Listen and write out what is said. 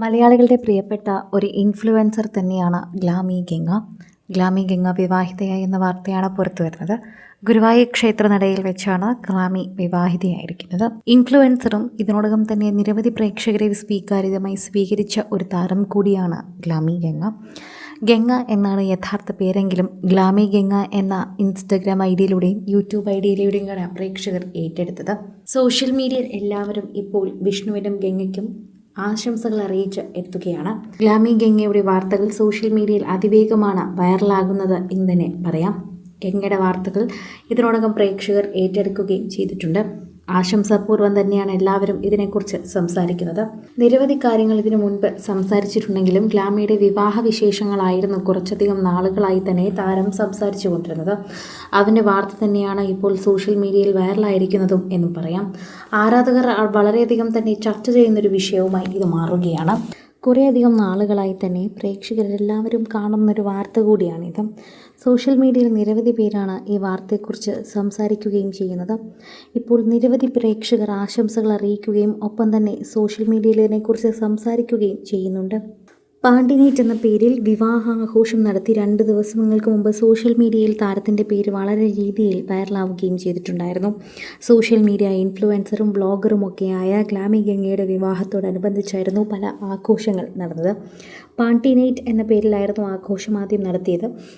മലയാളികളുടെ പ്രിയപ്പെട്ട ഒരു ഇൻഫ്ലുവൻസർ തന്നെയാണ് ഗ്ലാമി ഗംഗ. ഗ്ലാമി ഗംഗ വിവാഹിതയായി എന്ന വാർത്തയാണ് പുറത്തു വരുന്നത്. ഗുരുവായൂർ ക്ഷേത്രനടയിൽ വെച്ചാണ് ഗ്ലാമി വിവാഹിതയായിരിക്കുന്നത്. ഇൻഫ്ലുവൻസറും ഇതിനോടകം തന്നെ നിരവധി പ്രേക്ഷകരെ സ്വീകാര്യതമായി സ്വീകരിച്ച ഒരു താരം കൂടിയാണ് ഗ്ലാമി ഗംഗ. ഗംഗ എന്നാണ് യഥാർത്ഥ പേരെങ്കിലും ഗ്ലാമി ഗംഗ എന്ന ഇൻസ്റ്റഗ്രാം ഐഡിയിലൂടെയും യൂട്യൂബ് ഐഡിയിലൂടെയുമാണ് പ്രേക്ഷകർ ഏറ്റെടുത്തത്. സോഷ്യൽ മീഡിയയിൽ എല്ലാവരും ഇപ്പോൾ വിഷ്ണുവിനും ഗംഗയ്ക്കും ആശംസകൾ അറിയിച്ച് എത്തുകയാണ്. ഗ്ലാമി ഗംഗയുടെ വാർത്തകൾ സോഷ്യൽ മീഡിയയിൽ അതിവേഗമാണ് വൈറലാകുന്നത് എന്ന് തന്നെ പറയാം. ഗംഗയുടെ വാർത്തകൾ ഇതിനോടകം പ്രേക്ഷകർ ഏറ്റെടുക്കുകയും ചെയ്തിട്ടുണ്ട്. ആശംസാപൂർവ്വം തന്നെയാണ് എല്ലാവരും ഇതിനെക്കുറിച്ച് സംസാരിക്കുന്നത്. നിരവധി കാര്യങ്ങൾ ഇതിനു മുൻപ് സംസാരിച്ചിട്ടുണ്ടെങ്കിലും ഗ്ലാമിയുടെ വിവാഹ വിശേഷങ്ങളായിരുന്നു കുറച്ചധികം നാളുകളായി തന്നെ താരം സംസാരിച്ചു കൊണ്ടിരുന്നത്. അതിൻ്റെ വാർത്ത തന്നെയാണ് ഇപ്പോൾ സോഷ്യൽ മീഡിയയിൽ വൈറലായിരിക്കുന്നതും എന്നും പറയാം. ആരാധകർ വളരെയധികം തന്നെ ചർച്ച ചെയ്യുന്നൊരു വിഷയവുമായി ഇത് മാറുകയാണ്. കുറേയധികം നാളുകളായി തന്നെ പ്രേക്ഷകരെല്ലാവരും കാണുന്നൊരു വാർത്ത കൂടിയാണിത്. സോഷ്യൽ മീഡിയയിൽ നിരവധി പേരാണ് ഈ വാർത്തയെക്കുറിച്ച് സംസാരിക്കുകയും ചെയ്യുന്നത്. ഇപ്പോൾ നിരവധി പ്രേക്ഷകർ ആശംസകൾ അറിയിക്കുകയും ഒപ്പം തന്നെ സോഷ്യൽ മീഡിയയിൽ ഇതിനെക്കുറിച്ച് സംസാരിക്കുകയും ചെയ്യുന്നുണ്ട്. പാണ്ടി നൈറ്റ് എന്ന പേരിൽ വിവാഹാഘോഷം നടത്തി 2 ദിവസങ്ങൾക്ക് മുമ്പ് സോഷ്യൽ മീഡിയയിൽ താരത്തിൻ്റെ പേര് വളരെ രീതിയിൽ വൈറലാവുകയും ചെയ്തിട്ടുണ്ടായിരുന്നു. സോഷ്യൽ മീഡിയ ഇൻഫ്ലുവൻസറും ബ്ലോഗറും ഒക്കെയായ ഗ്ലാമി ഗംഗയുടെ വിവാഹത്തോടനുബന്ധിച്ചായിരുന്നു പല ആഘോഷങ്ങൾ നടന്നത്. പാണ്ടി നൈറ്റ് എന്ന പേരിലായിരുന്നു ആഘോഷം ആദ്യം നടത്തിയത്.